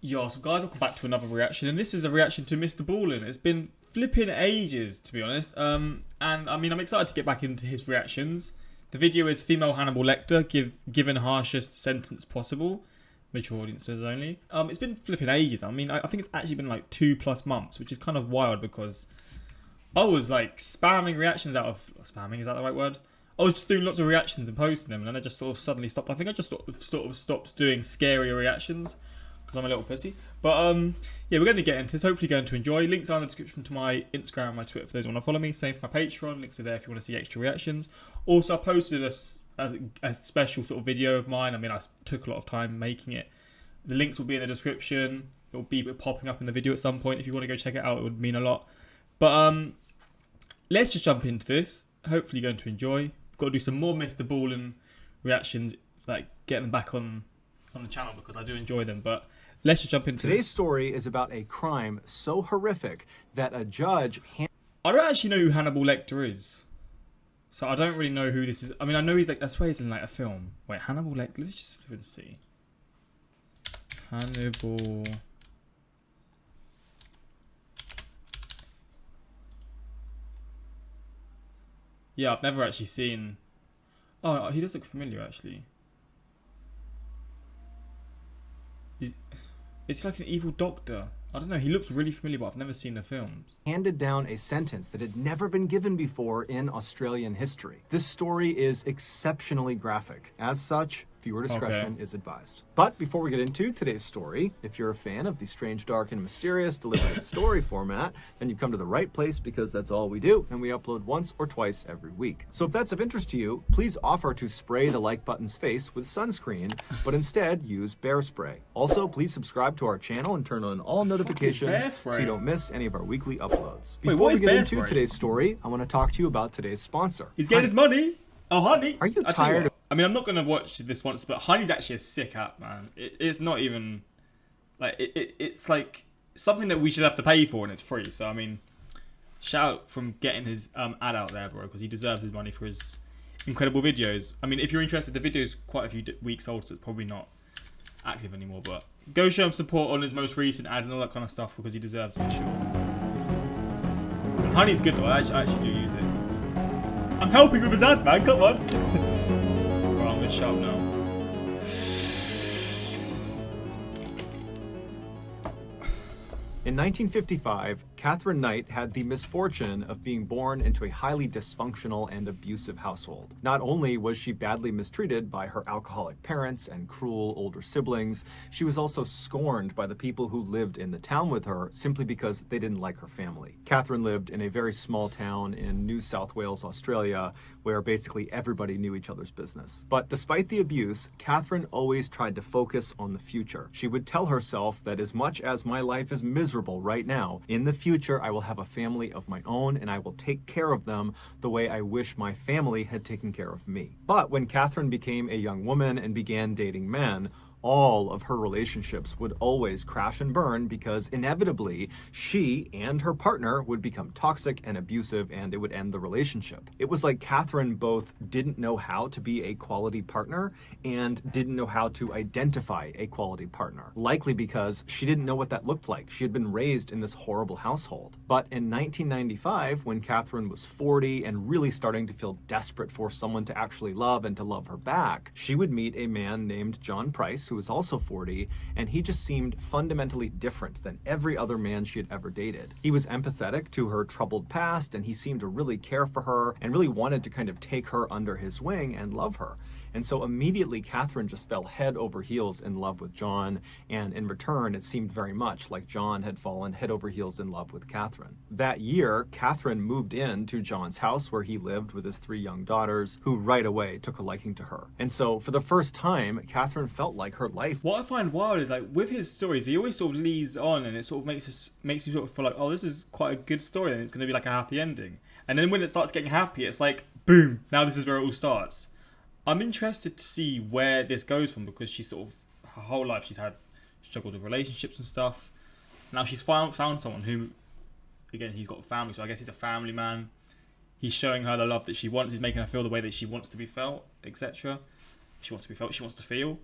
Yo, so guys, welcome back to another reaction, and this is a reaction to Mr. Ballin. It's been flipping ages, to be honest. And I mean, I'm excited to get back into his reactions. The video is female Hannibal Lecter, given harshest sentence possible, mature audiences only. It's been flipping ages. I mean, I think it's actually been like 2+ months, which is kind of wild because I was like spamming reactions out of spamming. Is that the right word? I was just doing lots of reactions and posting them, and then I just sort of suddenly stopped. I think I just sort of stopped doing scarier reactions because I'm a little pussy. But yeah, we're going to get into this. Hopefully going to enjoy. Links are in the description to my Instagram and my Twitter for those who want to follow me. Same for my Patreon. Links are there if you want to see extra reactions. Also, I posted a special sort of video of mine. I mean, I took a lot of time making it. The links will be in the description. It will be popping up in the video at some point. If you want to go check it out, it would mean a lot. But let's just jump into this. Hopefully you're going to enjoy. We've got to do some more Mr. Ballin reactions, like get them back on the channel because I do enjoy them. But let's just jump into Today's story is about a crime so horrific that a judge... I don't actually know who Hannibal Lecter is. So I don't really know who this is. I mean, I know he's like, I swear he's in like a film. Wait, Hannibal Lecter? Let's just flip and see. Hannibal... Yeah, I've never actually seen... Oh, he does look familiar actually. It's like an evil doctor. I don't know, he looks really familiar, but I've never seen the films. Handed down a sentence that had never been given before in Australian history. This story is exceptionally graphic. As such, viewer discretion is advised. But before we get into today's story, if you're a fan of the strange, dark, and mysterious delivered story format, then you've come to the right place because that's all we do, and we upload once or twice every week. So if that's of interest to you, please offer to spray the like button's face with sunscreen, but instead use bear spray. Also, please subscribe to our channel and turn on all notifications so you don't miss any of our weekly uploads. Before we get into today's story, I want to talk to you about today's sponsor. He's getting his money. Oh, Honey. Are you tired of... I mean, I'm not going to watch this once, but Honey's actually a sick app, man. It's not even... Like, it's like something that we should have to pay for, and it's free. So, I mean, shout out from getting his ad out there, bro, because he deserves his money for his incredible videos. I mean, if you're interested, the video's quite a few weeks old, so it's probably not active anymore, but go show him support on his most recent ad and all that kind of stuff, because he deserves it for sure. And Honey's good, though. I actually do use it. I'm helping with his ad, man. Come on. Right, I'm gonna shut up now. In 1955, Katherine Knight had the misfortune of being born into a highly dysfunctional and abusive household. Not only was she badly mistreated by her alcoholic parents and cruel older siblings, she was also scorned by the people who lived in the town with her simply because they didn't like her family. Katherine lived in a very small town in New South Wales, Australia, where basically everybody knew each other's business. But despite the abuse, Katherine always tried to focus on the future. She would tell herself that as much as my life is miserable right now, in the future I will have a family of my own and I will take care of them the way I wish my family had taken care of me. But when Katherine became a young woman and began dating men, all of her relationships would always crash and burn because inevitably she and her partner would become toxic and abusive and it would end the relationship. It was like Katherine both didn't know how to be a quality partner and didn't know how to identify a quality partner, likely because she didn't know what that looked like. She had been raised in this horrible household. But in 1995, when Katherine was 40 and really starting to feel desperate for someone to actually love and to love her back, she would meet a man named John Price, who was also 40, and he just seemed fundamentally different than every other man she had ever dated. He was empathetic to her troubled past, and he seemed to really care for her and really wanted to kind of take her under his wing and love her. And so immediately Katherine just fell head over heels in love with John, and in return it seemed very much like John had fallen head over heels in love with Katherine. That year, Katherine moved into John's house where he lived with his 3 young daughters, who right away took a liking to her. And so for the first time, Katherine felt like her life... What I find wild is, like, with his stories, he always sort of leads on, and it sort of makes me sort of feel like, oh, this is quite a good story, and it's going to be like a happy ending. And then when it starts getting happy, it's like, boom, now this is where it all starts. I'm interested to see where this goes from, because she's sort of, her whole life she's had struggles with relationships and stuff. Now she's found someone who, again, he's got a family, so I guess he's a family man. He's showing her the love that she wants. He's making her feel the way that she wants to be felt, etc. She wants to be felt. She wants to feel.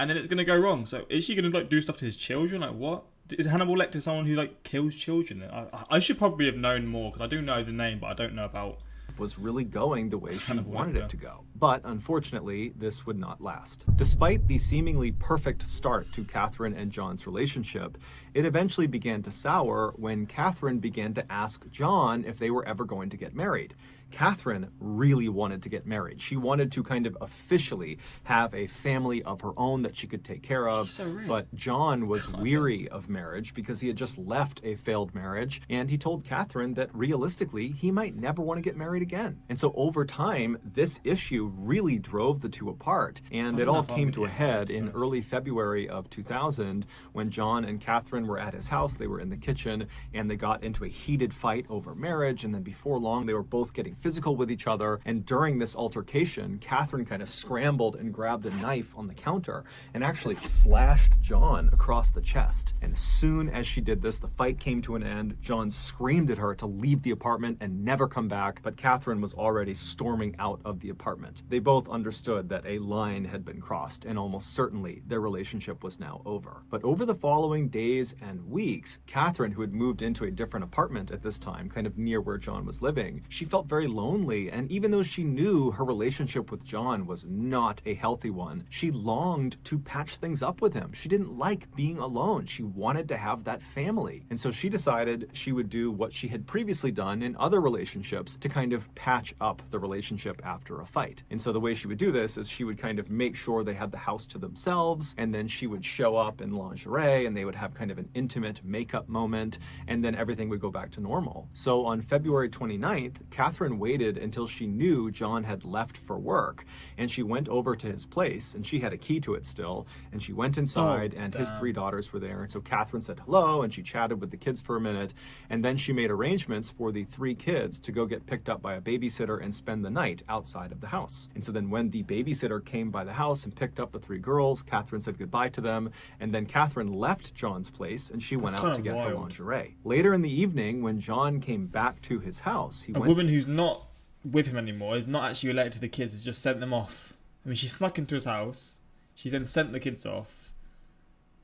and then it's going to go wrong. So is she going to like do stuff to his children? Like what? Is Hannibal Lecter someone who like kills children? I should probably have known more because I do know the name, but I don't know about was really going the way she Hannibal wanted Lecter. it to go. But unfortunately, this would not last. Despite the seemingly perfect start to Katherine and John's relationship, it eventually began to sour when Katherine began to ask John if they were ever going to get married. Katherine really wanted to get married. She wanted to kind of officially have a family of her own that she could take care of. She's so rich. But John was weary of marriage because he had just left a failed marriage, and he told Katherine that realistically, he might never want to get married again. And so over time, this issue really drove the two apart, and it all came to a head in early February of 2000 when John and Katherine were at his house. They were in the kitchen, and they got into a heated fight over marriage, and then before long, they were both getting physical with each other. And during this altercation, Katherine kind of scrambled and grabbed a knife on the counter and actually slashed John across the chest. And as soon as she did this, the fight came to an end. John screamed at her to leave the apartment and never come back, but Katherine was already storming out of the apartment. They both understood that a line had been crossed, and almost certainly their relationship was now over. But over the following days and weeks, Katherine, who had moved into a different apartment at this time, kind of near where John was living, she felt very lonely, and even though she knew her relationship with John was not a healthy one, she longed to patch things up with him. She didn't like being alone. She wanted to have that family. And so she decided she would do what she had previously done in other relationships to kind of patch up the relationship after a fight. And so the way she would do this is she would kind of make sure they had the house to themselves, and then she would show up in lingerie, and they would have kind of an intimate makeup moment, and then everything would go back to normal. So on February 29th, Katherine waited until she knew John had left for work, and she went over to his place, and she had a key to it still, and she went inside, and his 3 daughters were there. And so Katherine said hello, and she chatted with the kids for a minute, and then she made arrangements for the 3 kids to go get picked up by a babysitter and spend the night outside of the house. And so then when the babysitter came by the house and picked up the 3 girls, Katherine said goodbye to them, and then Katherine left John's place, and she went out to get her lingerie. Later in the evening, when John came back to his house, a woman who's not with him anymore, is not actually related to the kids, has just sent them off. I mean, she snuck into his house. She's then sent the kids off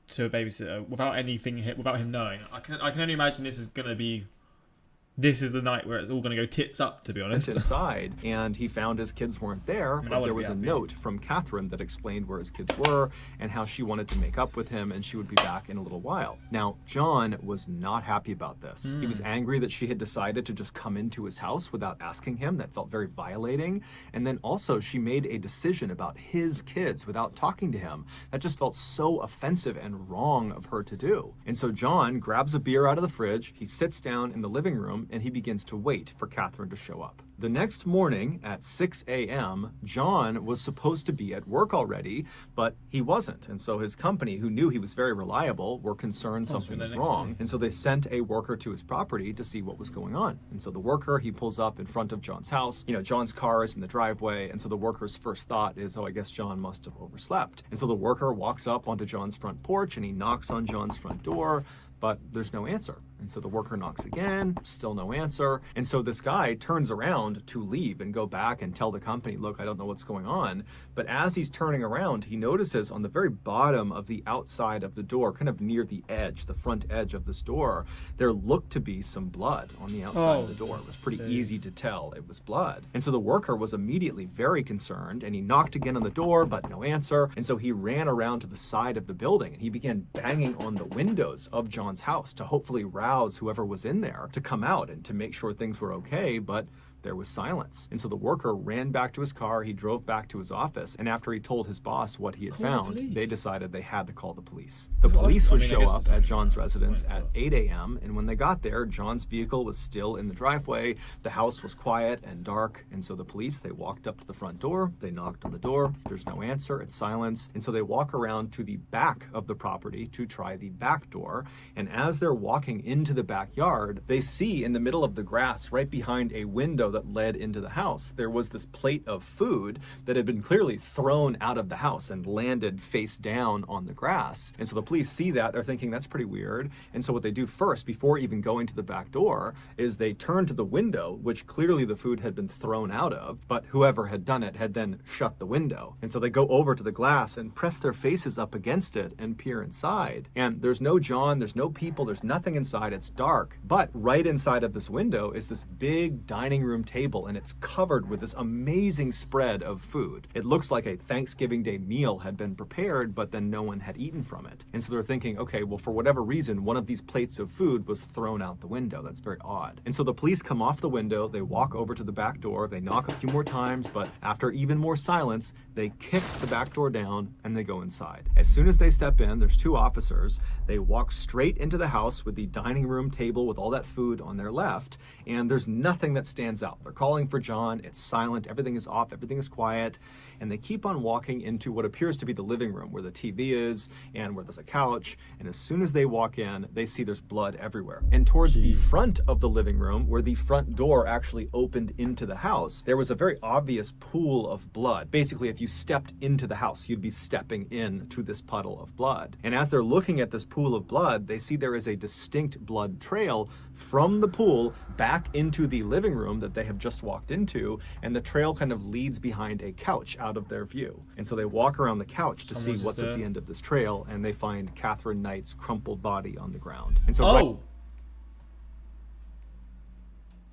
to a babysitter without him knowing. I can only imagine this is the night where it's all going to go tits up, to be honest. Inside, and he found his kids weren't there, but there was a note from Katherine that explained where his kids were and how she wanted to make up with him, and she would be back in a little while. Now, John was not happy about this. He was angry that she had decided to just come into his house without asking him. That felt very violating. And then also, she made a decision about his kids without talking to him. That just felt so offensive and wrong of her to do. And so John grabs a beer out of the fridge, he sits down in the living room, and he begins to wait for Katherine to show up. The next morning at 6 a.m., John was supposed to be at work already, but he wasn't. And so his company, who knew he was very reliable, were concerned something was wrong. And so they sent a worker to his property to see what was going on. And so the worker, he pulls up in front of John's house. You know, John's car is in the driveway. And so the worker's first thought is, oh, I guess John must have overslept. And so the worker walks up onto John's front porch and he knocks on John's front door, but there's no answer. And so the worker knocks again, still no answer. And so this guy turns around to leave and go back and tell the company, look, I don't know what's going on. But as he's turning around, he notices on the very bottom of the outside of the door, kind of near the edge, the front edge of this door, there looked to be some blood on the outside of the door. It was pretty easy to tell it was blood. And so the worker was immediately very concerned, and he knocked again on the door, but no answer. And so he ran around to the side of the building, and he began banging on the windows of John's house to hopefully rouse whoever was in there to come out and to make sure things were okay, but there was silence. And so the worker ran back to his car, he drove back to his office, and after he told his boss what he had found, they decided they had to call the police. The police would show up at John's residence at 8 a.m., and when they got there, John's vehicle was still in the driveway, the house was quiet and dark, and so the police, they walked up to the front door, they knocked on the door, there's no answer, it's silence, and so they walk around to the back of the property to try the back door, and as they're walking into the backyard, they see in the middle of the grass, right behind a window that led into the house, there was this plate of food that had been clearly thrown out of the house and landed face down on the grass. And so the police see that, they're thinking that's pretty weird. And so what they do first, before even going to the back door, is they turn to the window, which clearly the food had been thrown out of, but whoever had done it had then shut the window. And so they go over to the glass and press their faces up against it and peer inside. And there's no John, there's no people, there's nothing inside, it's dark. But right inside of this window is this big dining room table, and it's covered with this amazing spread of food. It looks like a Thanksgiving Day meal had been prepared, but then no one had eaten from it. And so they're thinking, okay, well, for whatever reason, one of these plates of food was thrown out the window. That's very odd. And so the police come off the window, they walk over to the back door, they knock a few more times, but after even more silence, they kick the back door down and they go inside. As soon as they step in, there's two officers. They walk straight into the house with the dining room table with all that food on their left, and there's nothing that stands out. They're calling for John, it's silent, everything is off, everything is quiet, and they keep on walking into what appears to be the living room where the TV is and where there's a couch, and as soon as they walk in, they see there's blood everywhere. And towards the front of the living room, where the front door actually opened into the house, there was a very obvious pool of blood. Basically, if you stepped into the house, you'd be stepping into this puddle of blood. And as they're looking at this pool of blood, they see there is a distinct blood trail from the pool back into the living room that they have just walked into, and the trail kind of leads behind a couch out of their view. And so they walk around the couch to see what's at the end of this trail, and they find Katherine Knight's crumpled body on the ground. And so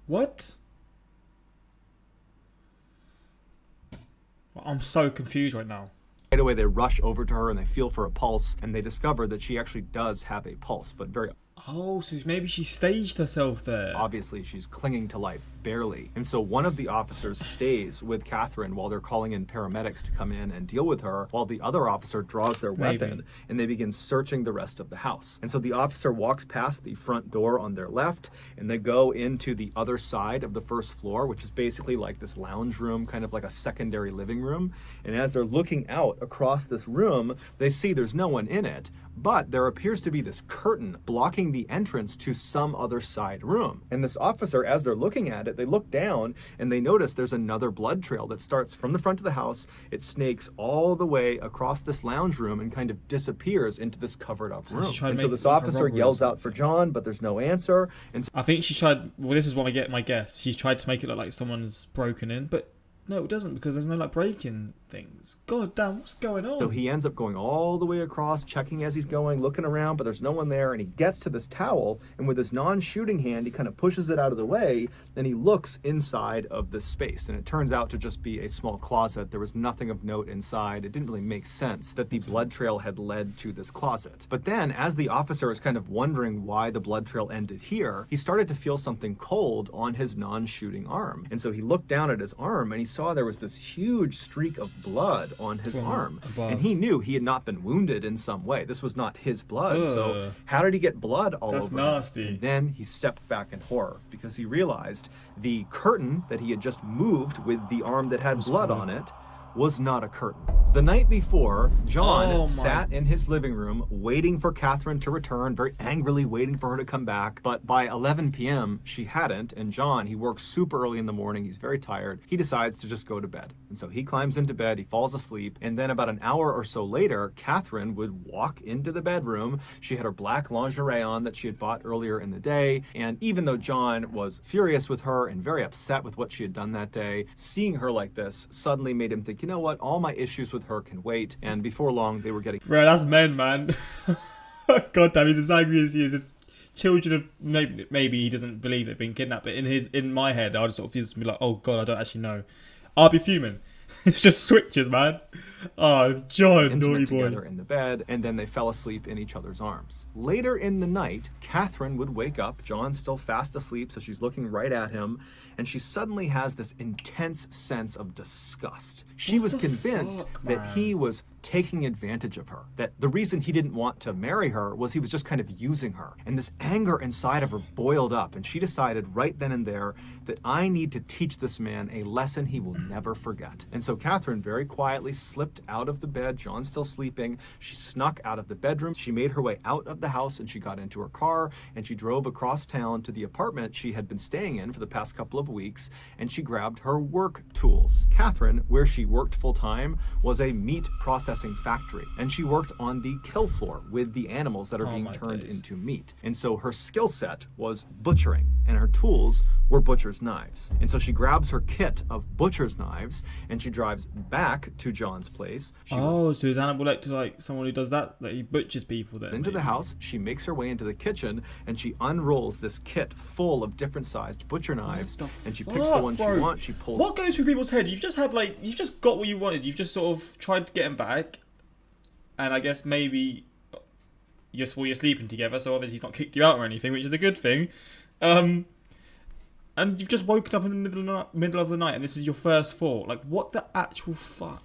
What? I'm so confused right now. right away they rush over to her and they feel for a pulse, and they discover that she actually does have a pulse, but very Oh, so maybe she staged herself there. obviously she's clinging to life, barely. And so one of the officers stays with Katherine while they're calling in paramedics to come in and deal with her, while the other officer draws their weapon and they begin searching the rest of the house. And so the officer walks past the front door on their left, and they go into the other side of the first floor, which is basically like this lounge room, kind of like a secondary living room. And as they're looking out across this room, they see there's no one in it, but there appears to be this curtain blocking the entrance to some other side room. And this officer, as they're looking at it, they look down and they notice there's another blood trail that starts from the front of the house. It snakes all the way across this lounge room and kind of disappears into this covered up room. And so this officer yells out for John, but there's no answer. And so I think she tried, well, this is what I get my guess. She's tried to make it look like someone's broken in, but no, it doesn't, because there's no like breaking things. God damn, what's going on? So he ends up going all the way across, checking as he's going, looking around, but there's no one there, and he gets to this towel, and with his non-shooting hand, he kind of pushes it out of the way, and he looks inside of this space, and it turns out to just be a small closet. There was nothing of note inside. It didn't really make sense that the blood trail had led to this closet. But then, as the officer is kind of wondering why the blood trail ended here, he started to feel something cold on his non-shooting arm. And so he looked down at his arm, and he saw there was this huge streak of blood on his arm. And he knew he had not been wounded in some way. This was not his blood. So how did he get blood all over him? That's nasty. And then he stepped back in horror because he realized the curtain that he had just moved with the arm that had blood on it was not a curtain. The night before, John sat in his living room waiting for Katherine to return, very angrily waiting for her to come back. But by 11 p.m., she hadn't, and John, he works super early in the morning, he's very tired. He decides to just go to bed. And so he climbs into bed, he falls asleep, and then about an hour or so later, Katherine would walk into the bedroom. She had her black lingerie on that she had bought earlier in the day, and even though John was furious with her and very upset with what she had done that day, seeing her like this suddenly made him think, you know what, all my issues with her can wait. And before long, they were getting... Bro, that's men, man. God damn, he's as angry as he is. His children of... Maybe he doesn't believe they've been kidnapped, but in my head, I'd sort of feel like, oh God, I don't actually know. I'll be fuming. It's just switches, man. Oh, John, naughty boy. Together in the bed, and then they fell asleep in each other's arms. Later in the night, Katherine would wake up. John's still fast asleep, so she's looking right at him, and she suddenly has this intense sense of disgust. She was convinced that he was taking advantage of her. That the reason he didn't want to marry her was he was just kind of using her. And this anger inside of her boiled up, and she decided right then and there that I need to teach this man a lesson he will never forget. And so Katherine very quietly slipped out of the bed. John's still sleeping. She snuck out of the bedroom. She made her way out of the house, and she got into her car, and she drove across town to the apartment she had been staying in for the past couple of weeks, and she grabbed her work tools. Katherine, where she worked full-time, was a meat processing factory, and she worked on the kill floor with the animals that are being turned into meat. And so her skill set was butchering, and her tools were butcher's knives. And so she grabs her kit of butcher's knives, and she drives back to John's place. So is Hannibal Lecter like someone who does that? Like he butchers people then? Into the house, she makes her way into the kitchen, and she unrolls this kit full of different sized butcher knives, and she picks the one she wants. She pulls. What goes through people's head? You've just got what you wanted. You've just sort of tried to get him back, and I guess maybe you're sleeping together, so obviously he's not kicked you out or anything, which is a good thing. And you've just woken up in the middle of the night, and this is your first thought. Like, what the actual fuck?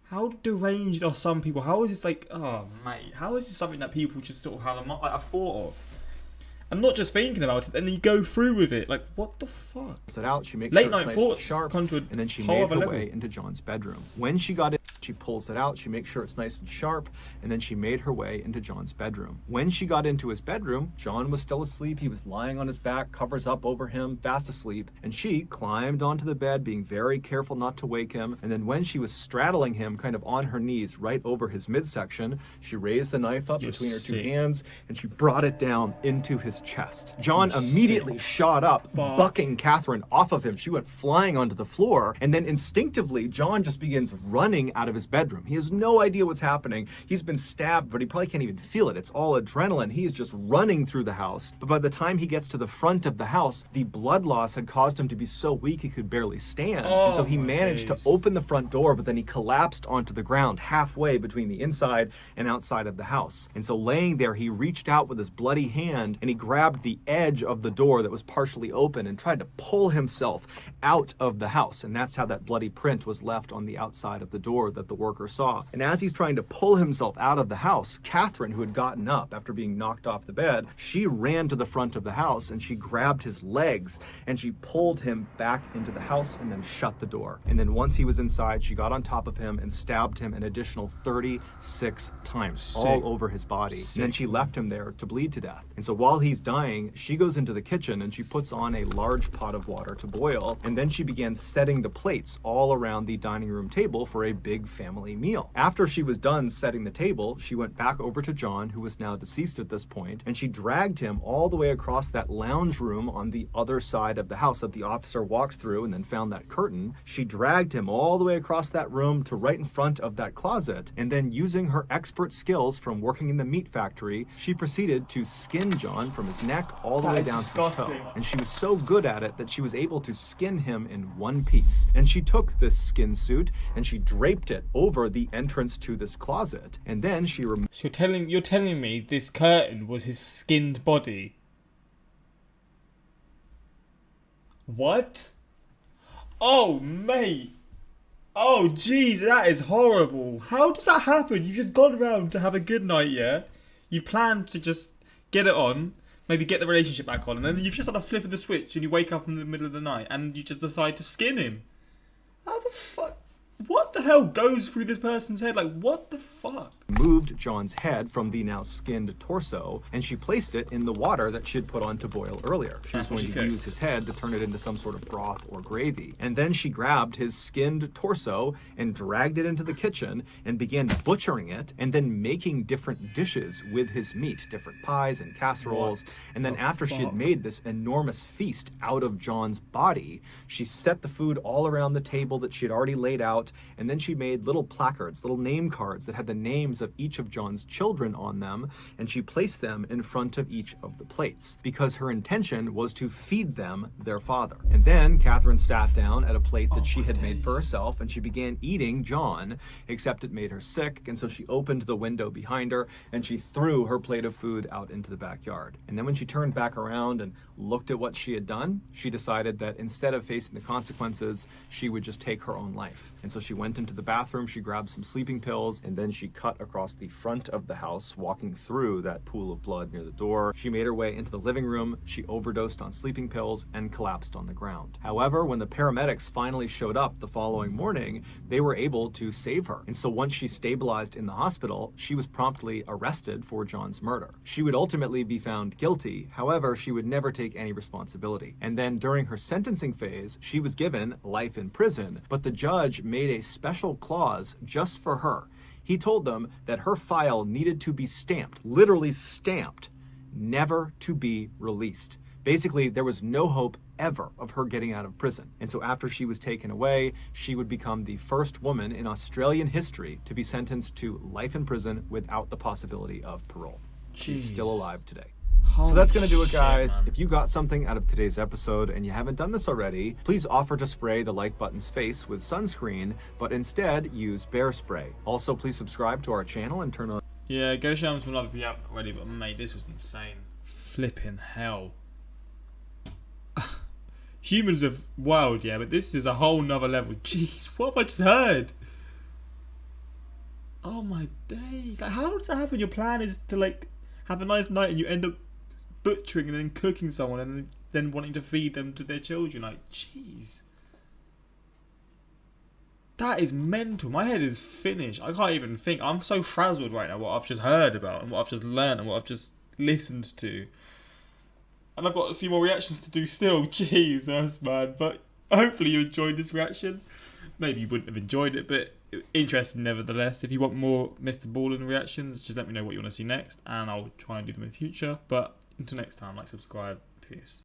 How deranged are some people? How is this like, oh mate, how is this something that people just sort of have a thought of? And not just thinking about it, then you go through with it. Like, what the fuck? She makes Late sure night it's nice thoughts and sharp, come to a and then she whole made other her level. way into John's bedroom. When she got in, she pulls it out. She makes sure it's nice and sharp, and then she made her way into John's bedroom. When she got into his bedroom, John was still asleep. He was lying on his back, covers up over him, fast asleep, and she climbed onto the bed, being very careful not to wake him. And then when she was straddling him kind of on her knees right over his midsection, she raised the knife up between her two hands, and she brought it down into his chest. John immediately shot up, bucking Katherine off of him. She went flying onto the floor, and then instinctively, John just begins running out of his bedroom. He has no idea what's happening. He's been stabbed, but he probably can't even feel it. It's all adrenaline. He is just running through the house. But by the time he gets to the front of the house, the blood loss had caused him to be so weak he could barely stand. And so he managed to open the front door, but then he collapsed onto the ground halfway between the inside and outside of the house. And so laying there, he reached out with his bloody hand, and he grabbed the edge of the door that was partially open and tried to pull himself out of the house. And that's how that bloody print was left on the outside of the door that the worker saw. And as he's trying to pull himself out of the house, Katherine, who had gotten up after being knocked off the bed, she ran to the front of the house, and she grabbed his legs, and she pulled him back into the house and then shut the door. And then once he was inside, she got on top of him and stabbed him an additional 36 times all over his body. And then she left him there to bleed to death. And so while he's dying, she goes into the kitchen and she puts on a large pot of water to boil, and then she begins setting the plates all around the dining room table for a big family meal. After she was done setting the table, she went back over to John, who was now deceased at this point, and she dragged him all the way across that lounge room on the other side of the house that the officer walked through and then found that curtain. She dragged him all the way across that room to right in front of that closet, and then using her expert skills from working in the meat factory, she proceeded to skin John from his neck all the way down to his toe. And she was so good at it that she was able to skin him in one piece. And she took this skin suit and she draped it over the entrance to this closet. And then she removed. So you're telling me this curtain was his skinned body? What? Oh, mate. Oh, jeez, that is horrible. How does that happen? You've just gone around to have a good night, yeah? You planned to just get it on, maybe get the relationship back on, and then you've just had a flip of the switch and you wake up in the middle of the night and you just decide to skin him. How the fuck? What the hell goes through this person's head? Like, what the fuck? Moved John's head from the now skinned torso, and she placed it in the water that she had put on to boil earlier. She was going to use his head to turn it into some sort of broth or gravy. And then she grabbed his skinned torso and dragged it into the kitchen and began butchering it and then making different dishes with his meat, different pies and casseroles. And then after she had made this enormous feast out of John's body, she set the food all around the table that she had already laid out, and then she made little placards, little name cards that had the names names of each of John's children on them, and she placed them in front of each of the plates, because her intention was to feed them their father. And then Katherine sat down at a plate that she had made for herself, and she began eating John, except it made her sick, and so she opened the window behind her, and she threw her plate of food out into the backyard. And then when she turned back around and looked at what she had done, she decided that instead of facing the consequences, she would just take her own life. And so she went into the bathroom, she grabbed some sleeping pills, and then she cut across the front of the house, walking through that pool of blood near the door. She made her way into the living room, she overdosed on sleeping pills, and collapsed on the ground. However, when the paramedics finally showed up the following morning, they were able to save her. And so once she stabilized in the hospital, she was promptly arrested for John's murder. She would ultimately be found guilty, however, she would never take any responsibility. And then during her sentencing phase, she was given life in prison, but the judge made a special clause just for her. He told them that her file needed to be stamped, literally stamped, never to be released. Basically, there was no hope ever of her getting out of prison. And so after she was taken away, she would become the first woman in Australian history to be sentenced to life in prison without the possibility of parole. She's still alive today. So that's going to do it, guys. If you got something out of today's episode and you haven't done this already, please offer to spray the like button's face with sunscreen, but instead use bear spray. Also, please subscribe to our channel and turn on... Yeah, go show them some love if you haven't already, but mate, this was insane. Flipping hell. Humans are wild, yeah, but this is a whole nother level. Jeez, what have I just heard? Oh my days. Like, how does that happen? Your plan is to, like, have a nice night and you end up butchering and then cooking someone and then wanting to feed them to their children. Like, jeez. That is mental. My head is finished. I can't even think. I'm so frazzled right now what I've just heard about and what I've just learned and what I've just listened to. And I've got a few more reactions to do still. Jesus, man. But hopefully you enjoyed this reaction. Maybe you wouldn't have enjoyed it, but interesting nevertheless. If you want more Mr. Ballin reactions, just let me know what you want to see next, and I'll try and do them in the future. But until next time, like, subscribe. Peace.